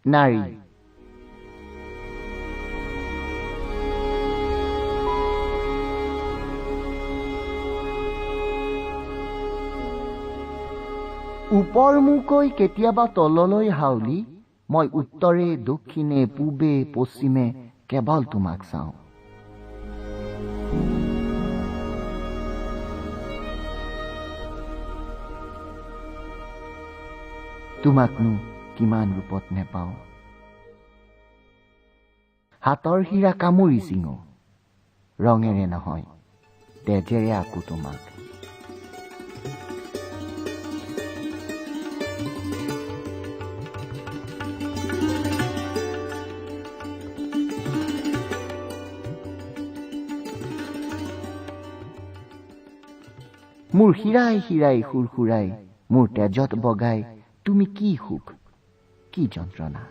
নাৰী। ওপৰমুকৈ কেতিয়াবা তললৈ হাউলি মই উত্তৰে দক্ষিণে পূবে পশ্চিমে কেৱল তোমাক চাওঁ। তোমাকনো কিমান ৰূপত নেপাওঁ। হাতৰ হীৰা কামুৰি চিঙো, ৰঙেৰে নহয় তেজেৰে আকো তোমাক। মোৰ হীৰাই হীৰাই সুৰসুৰাই মোৰ তেজত বগাই তুমি কি সুখ কি যন্ত্ৰণা।